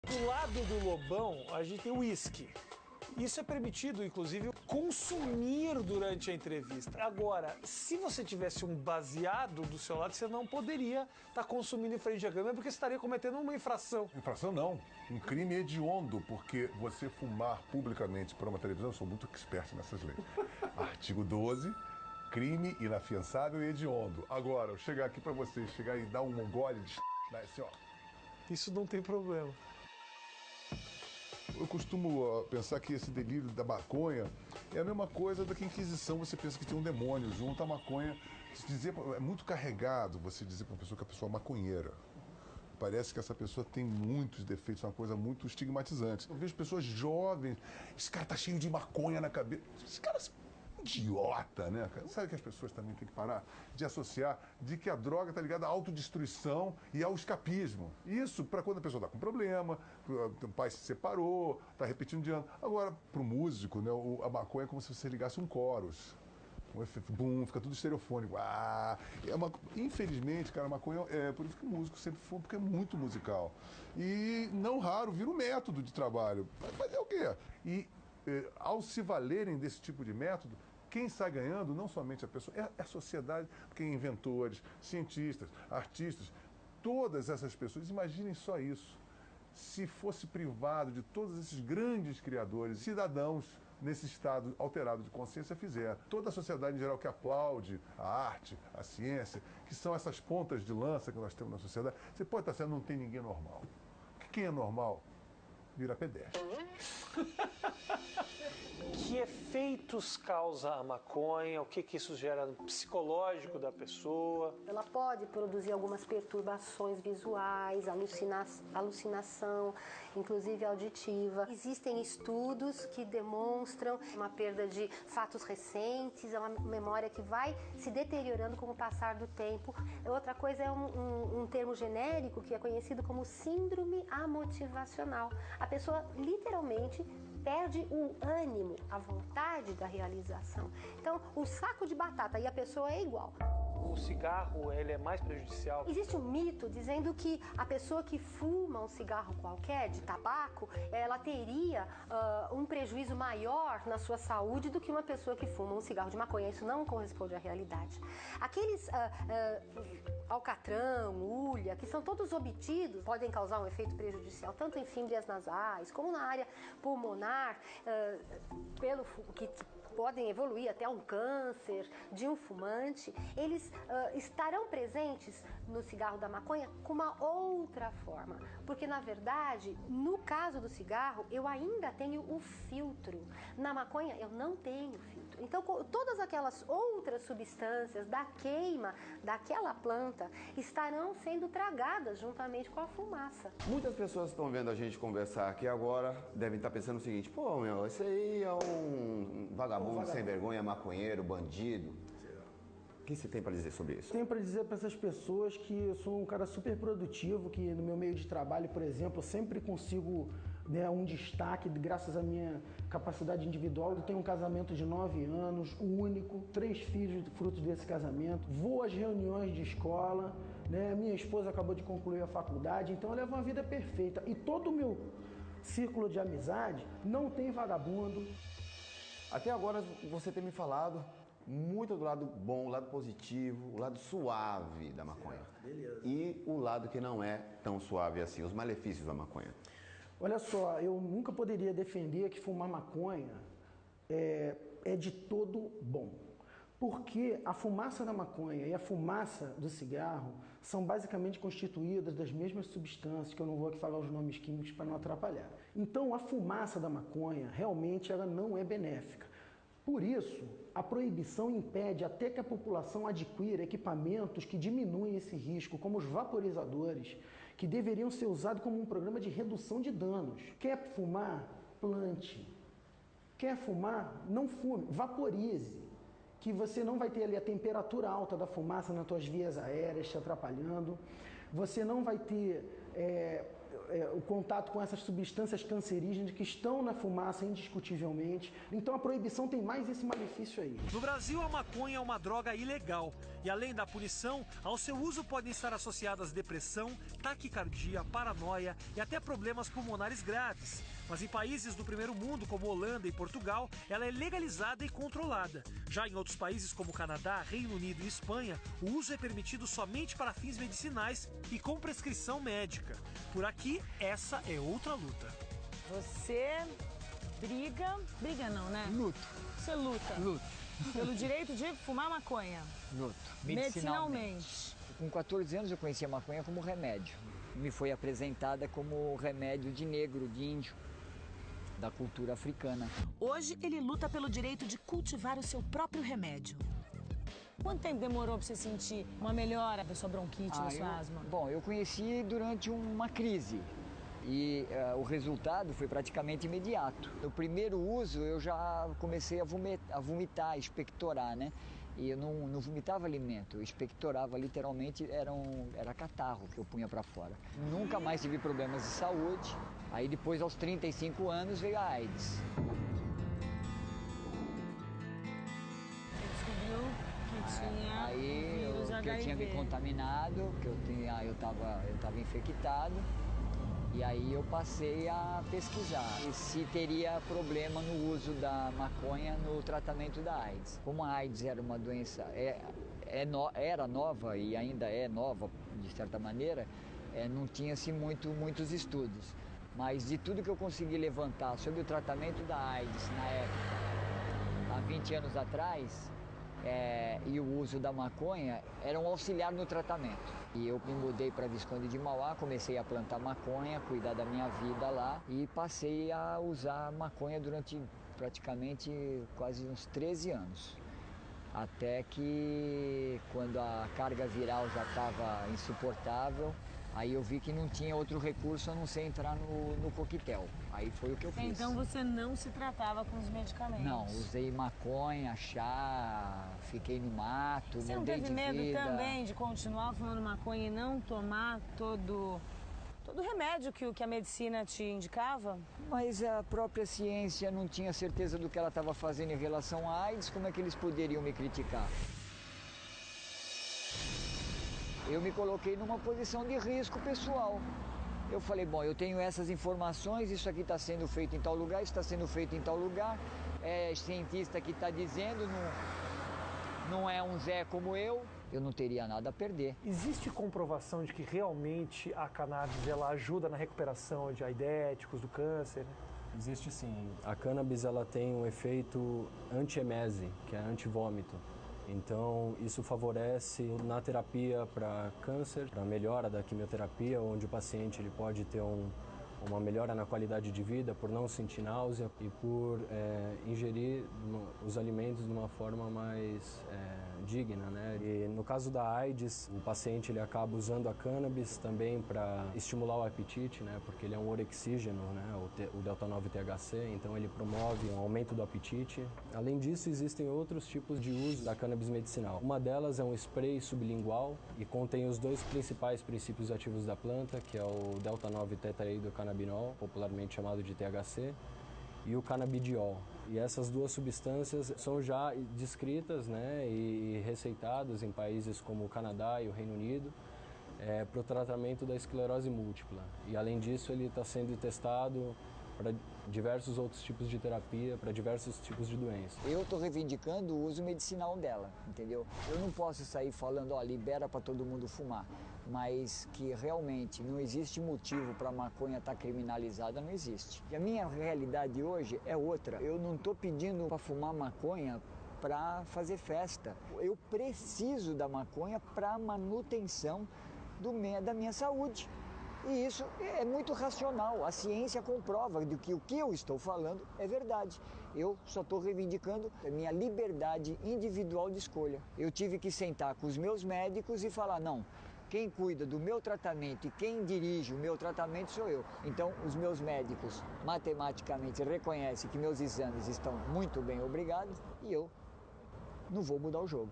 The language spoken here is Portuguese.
Do lado do Lobão, a gente tem o uísque. Isso é permitido, inclusive, consumir durante a entrevista. Agora, se você tivesse um baseado do seu lado, você não poderia estar consumindo em frente à câmera, porque você estaria cometendo uma infração. Infração não, um crime hediondo, porque você fumar publicamente para uma televisão, eu sou muito expert nessas leis. Artigo 12, crime inafiançável e hediondo. Agora, eu chegar aqui para você, chegar e dar um gole de assim, ó. Isso não tem problema. Eu costumo pensar que esse delírio da maconha é a mesma coisa da que a Inquisição, você pensa que tem um demônio junto. A maconha, é muito carregado você dizer para uma pessoa que a pessoa é maconheira. Parece que essa pessoa tem muitos defeitos, uma coisa muito estigmatizante. Eu vejo pessoas jovens, esse cara tá cheio de maconha na cabeça. Esse cara é idiota, né, cara? Sabe que as pessoas também têm que parar de associar de que a droga tá ligada à autodestruição e ao escapismo. Isso para quando a pessoa tá com problema, o pai se separou, tá repetindo de ano. Agora, pro músico, né, a maconha é como se você ligasse um chorus. Bum, fica tudo estereofônico. Infelizmente, cara, a maconha é por isso que o músico sempre foi, porque é muito musical. E não raro vira um método de trabalho. Mas é o quê? E ao se valerem desse tipo de método, quem sai ganhando, não somente a pessoa, é a sociedade, porque inventores, cientistas, artistas, todas essas pessoas, imaginem só isso. Se fosse privado de todos esses grandes criadores, cidadãos nesse estado alterado de consciência fizeram. Toda a sociedade em geral que aplaude a arte, a ciência, que são essas pontas de lança que nós temos na sociedade, você pode estar sendo, não tem ninguém normal. Quem é normal vira pedestre. Que efeitos causa a maconha? O que isso gera no psicológico da pessoa? Ela pode produzir algumas perturbações visuais, alucinação, inclusive auditiva. Existem estudos que demonstram uma perda de fatos recentes, é uma memória que vai se deteriorando com o passar do tempo. Outra coisa é um termo genérico que é conhecido como síndrome amotivacional. A pessoa literalmente perde o ânimo, a vontade da realização. Então, o saco de batata e a pessoa é igual. O cigarro, ele é mais prejudicial? Existe um mito dizendo que a pessoa que fuma um cigarro qualquer, de tabaco, ela teria um prejuízo maior na sua saúde do que uma pessoa que fuma um cigarro de maconha. Isso não corresponde à realidade. Aqueles alcatrão, ulha, que são todos obtidos, podem causar um efeito prejudicial tanto em fímbrias nasais como na área pulmonar, que podem evoluir até um câncer de um fumante. Eles estarão presentes no cigarro da maconha com uma outra forma, porque na verdade, no caso do cigarro, eu ainda tenho o filtro. Na maconha, eu não tenho filtro. Então, todas aquelas outras substâncias da queima daquela planta estarão sendo tragadas juntamente com a fumaça. Muitas pessoas estão vendo a gente conversar aqui agora, devem estar pensando o seguinte: pô, meu, esse aí é um vagabundo sem vergonha, maconheiro, bandido. O que você tem para dizer sobre isso? Tenho para dizer para essas pessoas que eu sou um cara super produtivo, que no meu meio de trabalho, por exemplo, eu sempre consigo um destaque graças à minha capacidade individual. Eu tenho um casamento de 9 anos, único, 3 filhos frutos desse casamento, vou às reuniões de escola, minha esposa acabou de concluir a faculdade, então eu levo uma vida perfeita. E todo o meu círculo de amizade não tem vagabundo. Até agora você tem me falado muito do lado bom, o lado positivo, o lado suave da maconha. Beleza. E o lado que não é tão suave assim, os malefícios da maconha. Olha só, eu nunca poderia defender que fumar maconha é de todo bom. Porque a fumaça da maconha e a fumaça do cigarro são basicamente constituídas das mesmas substâncias, que eu não vou aqui falar os nomes químicos para não atrapalhar. Então a fumaça da maconha realmente ela não é benéfica. Por isso, a proibição impede até que a população adquira equipamentos que diminuem esse risco, como os vaporizadores, que deveriam ser usados como um programa de redução de danos. Quer fumar? Plante. Quer fumar? Não fume, vaporize. Que você não vai ter ali a temperatura alta da fumaça nas tuas vias aéreas te atrapalhando. Você não vai ter o contato com essas substâncias cancerígenas que estão na fumaça indiscutivelmente. Então a proibição tem mais esse malefício aí. No Brasil, a maconha é uma droga ilegal e, além da punição, ao seu uso podem estar associadas depressão, taquicardia, paranoia e até problemas pulmonares graves. Mas em países do primeiro mundo, como Holanda e Portugal, ela é legalizada e controlada. Já em outros países como Canadá, Reino Unido e Espanha, o uso é permitido somente para fins medicinais e com prescrição médica. Por aqui, essa é outra luta. Você briga não, né? Luto. Você luta. Luto. Pelo direito de fumar maconha. Luto. Medicinalmente. Com 14 anos eu conheci a maconha como remédio. Me foi apresentada como remédio de negro, de índio, da cultura africana. Hoje ele luta pelo direito de cultivar o seu próprio remédio. Quanto tempo demorou para você sentir uma melhora da sua bronquite, da sua asma? Bom, eu conheci durante uma crise e o resultado foi praticamente imediato. No primeiro uso eu já comecei a vomitar, a expectorar, né? E eu não vomitava alimento, eu expectorava literalmente, era catarro que eu punha para fora. Nunca mais tive problemas de saúde. Aí depois, aos 35 anos, veio a AIDS. Descobriu que tinha vírus HIV. Que eu tinha me contaminado, que eu tava infectado. E aí eu passei a pesquisar se teria problema no uso da maconha no tratamento da AIDS. Como a AIDS era uma doença, era nova e ainda é nova de certa maneira, não tinha-se muitos estudos. Mas de tudo que eu consegui levantar sobre o tratamento da AIDS na época, há 20 anos atrás, e o uso da maconha era um auxiliar no tratamento. E eu me mudei para Visconde de Mauá, comecei a plantar maconha, cuidar da minha vida lá e passei a usar maconha durante praticamente quase uns 13 anos. Até que quando a carga viral já estava insuportável, aí eu vi que não tinha outro recurso a não ser entrar no coquetel. Aí foi o que eu fiz. Então você não se tratava com os medicamentos? Não, usei maconha, chá, fiquei no mato, você mudei de vida. Você não teve medo também de continuar fumando maconha e não tomar todo o remédio que a medicina te indicava? Mas a própria ciência não tinha certeza do que ela estava fazendo em relação à AIDS, como é que eles poderiam me criticar? Eu me coloquei numa posição de risco pessoal. Eu falei, bom, eu tenho essas informações, isso aqui está sendo feito em tal lugar, isso está sendo feito em tal lugar, é cientista que está dizendo, não é um Zé como eu não teria nada a perder. Existe comprovação de que realmente a cannabis ela ajuda na recuperação de aidéticos, do câncer? Existe sim. A cannabis ela tem um efeito anti-emese, que é anti-vômito. Então, isso favorece na terapia para câncer, para melhora da quimioterapia, onde o paciente ele pode ter uma melhora na qualidade de vida por não sentir náusea e por ingerir os alimentos de uma forma mais digna, né? E no caso da AIDS, o paciente ele acaba usando a cannabis também para estimular o apetite, né? Porque ele é um orexígeno, né? O delta-9-THC, então ele promove um aumento do apetite. Além disso, existem outros tipos de uso da cannabis medicinal. Uma delas é um spray sublingual e contém os dois principais princípios ativos da planta, que é o delta-9-tetraidrocannabinol, popularmente chamado de THC, e o canabidiol. E essas duas substâncias são já descritas, né, e receitadas em países como o Canadá e o Reino Unido para o tratamento da esclerose múltipla. E além disso, ele está sendo testado para diversos outros tipos de terapia, para diversos tipos de doenças. Eu estou reivindicando o uso medicinal dela, entendeu? Eu não posso sair falando, ó, libera para todo mundo fumar, mas que realmente não existe motivo para a maconha estar criminalizada, não existe. E a minha realidade hoje é outra. Eu não estou pedindo para fumar maconha para fazer festa. Eu preciso da maconha para a manutenção da minha saúde. E isso é muito racional, a ciência comprova de que o que eu estou falando é verdade. Eu só estou reivindicando a minha liberdade individual de escolha. Eu tive que sentar com os meus médicos e falar, não, quem cuida do meu tratamento e quem dirige o meu tratamento sou eu. Então, os meus médicos matematicamente reconhecem que meus exames estão muito bem, obrigado, e eu não vou mudar o jogo.